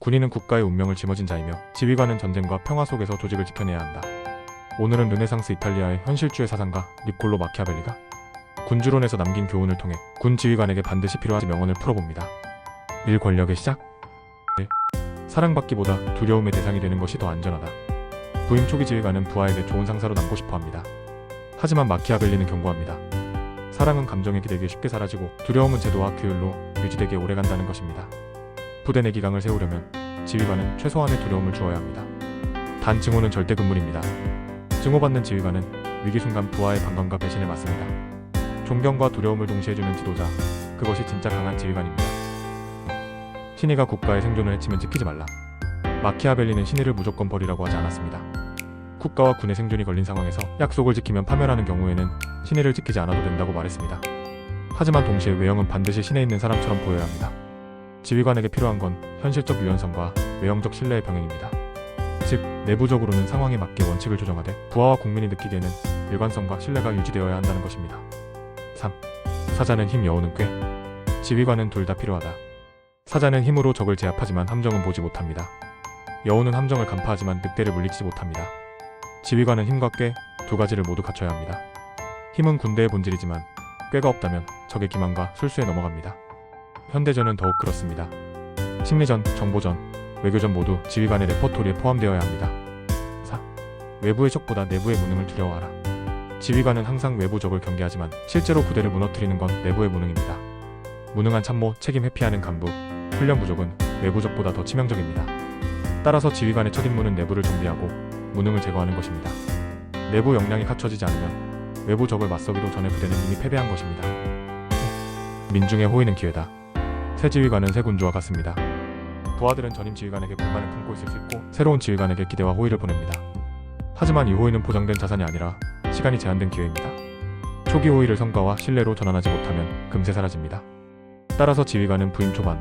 군인은 국가의 운명을 짊어진 자이며 지휘관은 전쟁과 평화 속에서 조직을 지켜내야 한다. 오늘은 르네상스 이탈리아의 현실주의 사상가 니콜로 마키아벨리가 군주론에서 남긴 교훈을 통해 군 지휘관에게 반드시 필요한 명언을 풀어봅니다. 1. 권력의 시작. 1. 사랑받기보다 두려움의 대상이 되는 것이 더 안전하다. 부임 초기 지휘관은 부하에게 좋은 상사로 남고 싶어 합니다. 하지만 마키아벨리는 경고합니다. 사랑은 감정에 기대기에 쉽게 사라지고 두려움은 제도와 규율로 유지되기에 오래간다는 것입니다. 부대 내 기강을 세우려면 지휘관은 최소한의 두려움을 주어야 합니다. 단 증오는 절대 금물입니다. 증오받는 지휘관은 위기 순간 부하의 방관과 배신을 맞습니다. 존경과 두려움을 동시에 주는 지도자, 그것이 진짜 강한 지휘관입니다. 신의가 국가의 생존을 해치면 지키지 말라. 마키아벨리는 신의를 무조건 버리라고 하지 않았습니다. 국가와 군의 생존이 걸린 상황에서 약속을 지키면 파멸하는 경우에는 신의를 지키지 않아도 된다고 말했습니다. 하지만 동시에 외형은 반드시 신에 있는 사람처럼 보여야 합니다. 지휘관에게 필요한 건 현실적 유연성과 외형적 신뢰의 병행입니다. 즉, 내부적으로는 상황에 맞게 원칙을 조정하되 부하와 국민이 느끼기에는 일관성과 신뢰가 유지되어야 한다는 것입니다. 3. 사자는 힘, 여우는 꾀. 지휘관은 둘 다 필요하다. 사자는 힘으로 적을 제압하지만 함정은 보지 못합니다. 여우는 함정을 간파하지만 늑대를 물리치지 못합니다. 지휘관은 힘과 꾀, 두 가지를 모두 갖춰야 합니다. 힘은 군대의 본질이지만 꾀가 없다면 적의 기만과 술수에 넘어갑니다. 현대전은 더욱 그렇습니다. 심리전, 정보전, 외교전 모두 지휘관의 레퍼토리에 포함되어야 합니다. 4. 외부의 적보다 내부의 무능을 두려워하라. 지휘관은 항상 외부 적을 경계하지만 실제로 부대를 무너뜨리는 건 내부의 무능입니다. 무능한 참모, 책임 회피하는 간부, 훈련 부족은 외부 적보다 더 치명적입니다. 따라서 지휘관의 첫 임무는 내부를 정비하고 무능을 제거하는 것입니다. 내부 역량이 갖춰지지 않으면 외부 적을 맞서기도 전에 부대는 이미 패배한 것입니다. 민중의 호의는 기회다. 새 지휘관은 새 군주와 같습니다. 부하들은 전임 지휘관에게 불만을 품고 있을 수 있고 새로운 지휘관에게 기대와 호의를 보냅니다. 하지만 이 호의는 보장된 자산이 아니라 시간이 제한된 기회입니다. 초기 호의를 성과와 신뢰로 전환하지 못하면 금세 사라집니다. 따라서 지휘관은 부임 초반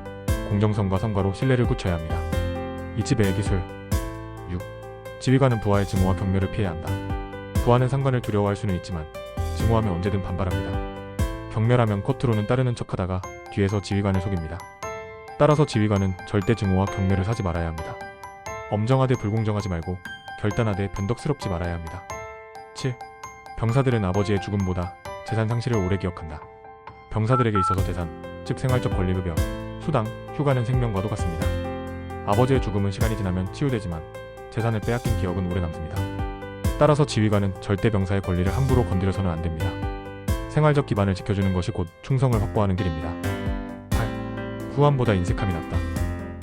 공정성과 성과로 신뢰를 굳혀야 합니다. 이치배의 기술. 6. 지휘관은 부하의 증오와 경멸을 피해야 한다. 부하는 상관을 두려워할 수는 있지만 증오하면 언제든 반발합니다. 경멸하면 겉으로는 따르는 척하다가 뒤에서 지휘관을 속입니다. 따라서 지휘관은 절대 증오와 경멸을 사지 말아야 합니다. 엄정하되 불공정하지 말고 결단하되 변덕스럽지 말아야 합니다. 7. 병사들은 아버지의 죽음보다 재산 상실을 오래 기억한다. 병사들에게 있어서 재산, 즉 생활적 권리급여, 수당, 휴가는 생명과도 같습니다. 아버지의 죽음은 시간이 지나면 치유되지만 재산을 빼앗긴 기억은 오래 남습니다. 따라서 지휘관은 절대 병사의 권리를 함부로 건드려서는 안 됩니다. 생활적 기반을 지켜주는 것이 곧 충성을 확보하는 길입니다. 8. 후함보다 인색함이 낫다.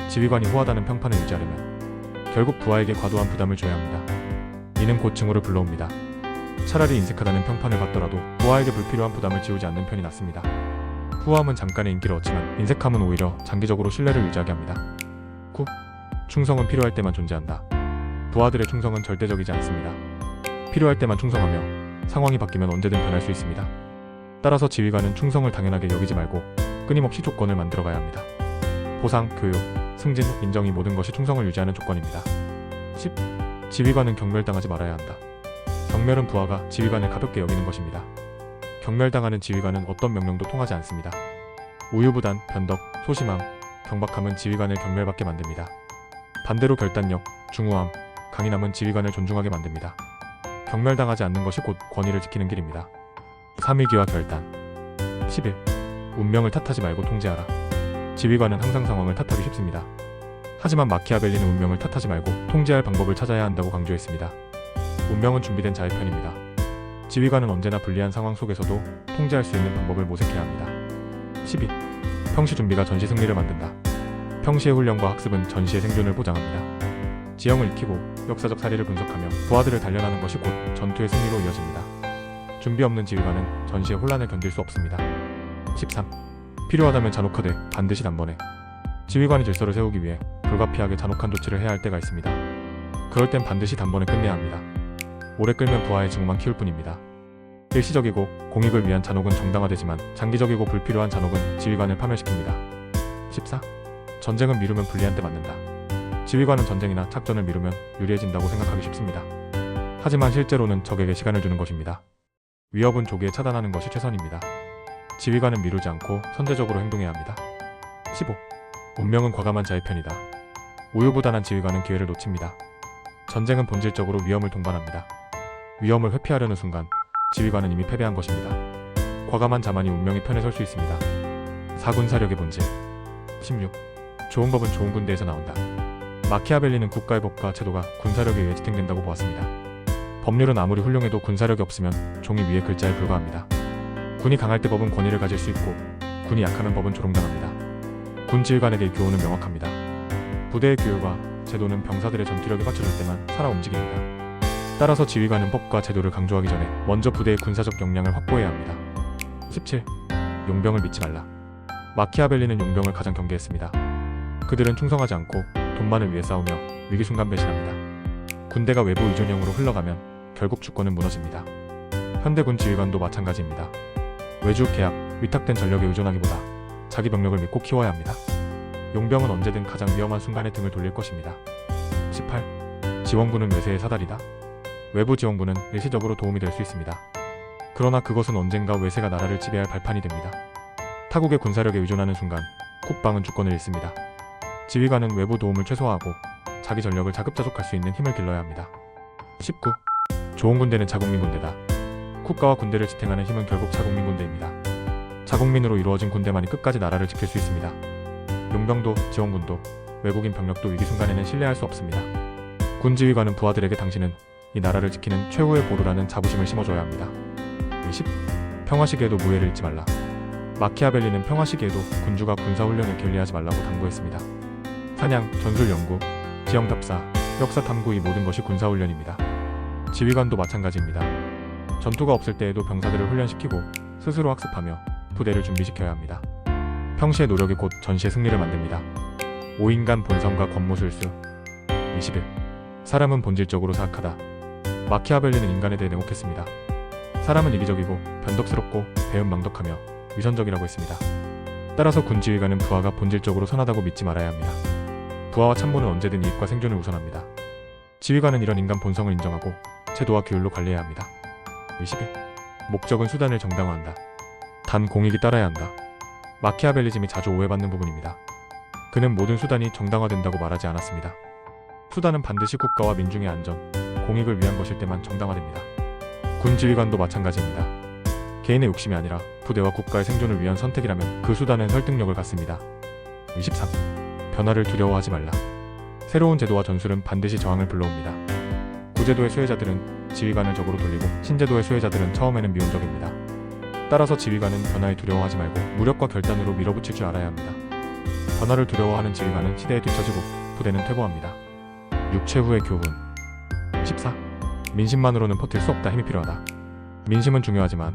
지휘관이 후하다는 평판을 유지하려면 결국 부하에게 과도한 부담을 줘야 합니다. 이는 곧 증오를 불러옵니다. 차라리 인색하다는 평판을 받더라도 부하에게 불필요한 부담을 지우지 않는 편이 낫습니다. 후함은 잠깐의 인기를 얻지만 인색함은 오히려 장기적으로 신뢰를 유지하게 합니다. 9. 충성은 필요할 때만 존재한다. 부하들의 충성은 절대적이지 않습니다. 필요할 때만 충성하며 상황이 바뀌면 언제든 변할 수 있습니다. 따라서 지휘관은 충성을 당연하게 여기지 말고 끊임없이 조건을 만들어가야 합니다. 보상, 교육, 승진, 인정이 모든 것이 충성을 유지하는 조건입니다. 10. 지휘관은 경멸당하지 말아야 한다. 경멸은 부하가 지휘관을 가볍게 여기는 것입니다. 경멸당하는 지휘관은 어떤 명령도 통하지 않습니다. 우유부단, 변덕, 소심함, 경박함은 지휘관을 경멸받게 만듭니다. 반대로 결단력, 중후함, 강인함은 지휘관을 존중하게 만듭니다. 경멸당하지 않는 것이 곧 권위를 지키는 길입니다. 3위기와 결단. 11. 운명을 탓하지 말고 통제하라. 지휘관은 항상 상황을 탓하기 쉽습니다. 하지만 마키아벨리는 운명을 탓하지 말고 통제할 방법을 찾아야 한다고 강조했습니다. 운명은 준비된 자의 편입니다. 지휘관은 언제나 불리한 상황 속에서도 통제할 수 있는 방법을 모색해야 합니다. 12. 평시 준비가 전시 승리를 만든다. 평시의 훈련과 학습은 전시의 생존을 보장합니다. 지형을 익히고 역사적 사례를 분석하며 부하들을 단련하는 것이 곧 전투의 승리로 이어집니다. 준비 없는 지휘관은 전시의 혼란을 견딜 수 없습니다. 13. 필요하다면 잔혹하되 반드시 단번에. 지휘관이 질서를 세우기 위해 불가피하게 잔혹한 조치를 해야 할 때가 있습니다. 그럴 땐 반드시 단번에 끝내야 합니다. 오래 끌면 부하의 증오만 키울 뿐입니다. 일시적이고 공익을 위한 잔혹은 정당화되지만 장기적이고 불필요한 잔혹은 지휘관을 파멸시킵니다. 14. 전쟁은 미루면 불리한 때 맞는다. 지휘관은 전쟁이나 작전을 미루면 유리해진다고 생각하기 쉽습니다. 하지만 실제로는 적에게 시간을 주는 것입니다. 위협은 조기에 차단하는 것이 최선입니다. 지휘관은 미루지 않고 선제적으로 행동해야 합니다. 15. 운명은 과감한 자의 편이다. 우유부단한 지휘관은 기회를 놓칩니다. 전쟁은 본질적으로 위험을 동반합니다. 위험을 회피하려는 순간 지휘관은 이미 패배한 것입니다. 과감한 자만이 운명의 편에 설 수 있습니다. 4군 사력의 본질. 16. 좋은 법은 좋은 군대에서 나온다. 마키아벨리는 국가의 법과 제도가 군사력에 의해 지탱된다고 보았습니다. 법률은 아무리 훌륭해도 군사력이 없으면 종이 위의 글자에 불과합니다. 군이 강할 때 법은 권위를 가질 수 있고 군이 약하면 법은 조롱당합니다. 군 지휘관에게 교훈은 명확합니다. 부대의 규율과 제도는 병사들의 전투력에 받쳐줄 때만 살아 움직입니다. 따라서 지휘관은 법과 제도를 강조하기 전에 먼저 부대의 군사적 역량을 확보해야 합니다. 17. 용병을 믿지 말라. 마키아벨리는 용병을 가장 경계했습니다. 그들은 충성하지 않고 돈만을 위해 싸우며 위기 순간 배신합니다. 군대가 외부 의존형으로 흘러가면 결국 주권은 무너집니다. 현대군 지휘관도 마찬가지입니다. 외주, 계약, 위탁된 전력에 의존하기보다 자기 병력을 믿고 키워야 합니다. 용병은 언제든 가장 위험한 순간에 등을 돌릴 것입니다. 18. 지원군은 외세의 사다리다. 외부 지원군은 일시적으로 도움이 될 수 있습니다. 그러나 그것은 언젠가 외세가 나라를 지배할 발판이 됩니다. 타국의 군사력에 의존하는 순간 국방은 주권을 잃습니다. 지휘관은 외부 도움을 최소화하고 자기 전력을 자급자족할 수 있는 힘을 길러야 합니다. 19. 좋은 군대는 자국민 군대다. 국가와 군대를 지탱하는 힘은 결국 자국민 군대입니다. 자국민으로 이루어진 군대만이 끝까지 나라를 지킬 수 있습니다. 용병도 지원군도 외국인 병력도 위기 순간에는 신뢰할 수 없습니다. 군 지휘관은 부하들에게 당신은 이 나라를 지키는 최후의 보루라는 자부심을 심어줘야 합니다. 20. 평화 시기에도 무예를 잊지 말라. 마키아벨리는 평화 시기에도 군주가 군사훈련을 게을리하지 말라고 당부했습니다. 사냥, 전술 연구, 지형 답사, 역사 탐구 이 모든 것이 군사훈련입니다. 지휘관도 마찬가지입니다. 전투가 없을 때에도 병사들을 훈련시키고 스스로 학습하며 부대를 준비시켜야 합니다. 평시의 노력이 곧 전시의 승리를 만듭니다. 5인간 본성과 권모술수. 21. 사람은 본질적으로 사악하다. 마키아벨리는 인간에 대해 냉혹했습니다. 사람은 이기적이고 변덕스럽고 배은망덕하며 위선적이라고 했습니다. 따라서 군 지휘관은 부하가 본질적으로 선하다고 믿지 말아야 합니다. 부하와 참모는 언제든 이익과 생존을 우선합니다. 지휘관은 이런 인간 본성을 인정하고 제도와 규율로 관리해야 합니다. 21. 목적은 수단을 정당화한다. 단 공익이 따라야 한다. 마키아벨리즘이 자주 오해받는 부분입니다. 그는 모든 수단이 정당화된다고 말하지 않았습니다. 수단은 반드시 국가와 민중의 안전, 공익을 위한 것일 때만 정당화됩니다. 군 지휘관도 마찬가지입니다. 개인의 욕심이 아니라 부대와 국가의 생존을 위한 선택이라면 그 수단은 설득력을 갖습니다. 23. 변화를 두려워하지 말라. 새로운 제도와 전술은 반드시 저항을 불러옵니다. 구제도의 수혜자들은 지휘관을 적으로 돌리고 신제도의 수혜자들은 처음에는 미온적입니다. 따라서 지휘관은 변화에 두려워하지 말고 무력과 결단으로 밀어붙일 줄 알아야 합니다. 변화를 두려워하는 지휘관은 시대에 뒤처지고 부대는 퇴보합니다. 6. 최후의 교훈. 14. 민심만으로는 버틸 수 없다. 힘이 필요하다. 민심은 중요하지만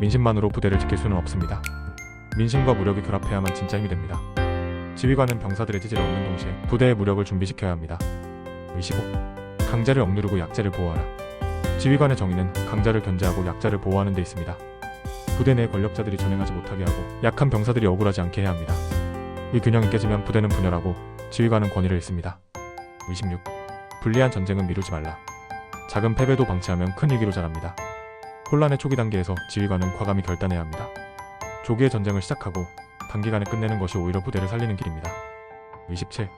민심만으로 부대를 지킬 수는 없습니다. 민심과 무력이 결합해야만 진짜 힘이 됩니다. 지휘관은 병사들의 지지를 얻는 동시에 부대의 무력을 준비시켜야 합니다. 25. 강자를 억누르고 약자를 보호하라. 지휘관의 정의는 강자를 견제하고 약자를 보호하는 데 있습니다. 부대 내 권력자들이 전행하지 못하게 하고 약한 병사들이 억울하지 않게 해야 합니다. 이 균형이 깨지면 부대는 분열하고 지휘관은 권위를 잃습니다. 26. 불리한 전쟁은 미루지 말라. 작은 패배도 방치하면 큰 위기로 자랍니다. 혼란의 초기 단계에서 지휘관은 과감히 결단해야 합니다. 조기에 전쟁을 시작하고 단기간에 끝내는 것이 오히려 부대를 살리는 길입니다. 27.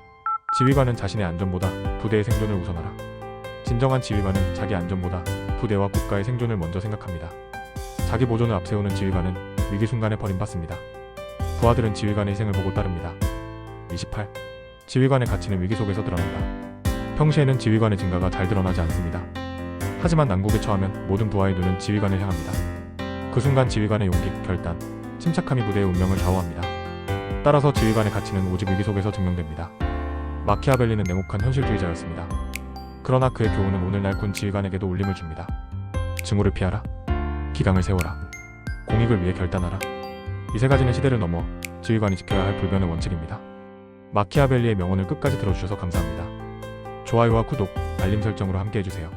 지휘관은 자신의 안전보다 부대의 생존을 우선하라. 진정한 지휘관은 자기 안전보다 부대와 국가의 생존을 먼저 생각합니다. 자기 보존을 앞세우는 지휘관은 위기 순간에 버림받습니다. 부하들은 지휘관의 희생을 보고 따릅니다. 28. 지휘관의 가치는 위기 속에서 드러난다. 평시에는 지휘관의 증가가 잘 드러나지 않습니다. 하지만 난국에 처하면 모든 부하의 눈은 지휘관을 향합니다. 그 순간 지휘관의 용기, 결단, 침착함이 부대의 운명을 좌우합니다. 따라서 지휘관의 가치는 오직 위기 속에서 증명됩니다. 마키아벨리는 냉혹한 현실주의자였습니다. 그러나 그의 교훈은 오늘날 군 지휘관에게도 울림을 줍니다. 증오를 피하라. 기강을 세워라. 공익을 위해 결단하라. 이 세 가지는 시대를 넘어 지휘관이 지켜야 할 불변의 원칙입니다. 마키아벨리의 명언을 끝까지 들어주셔서 감사합니다. 좋아요와 구독, 알림 설정으로 함께 해주세요.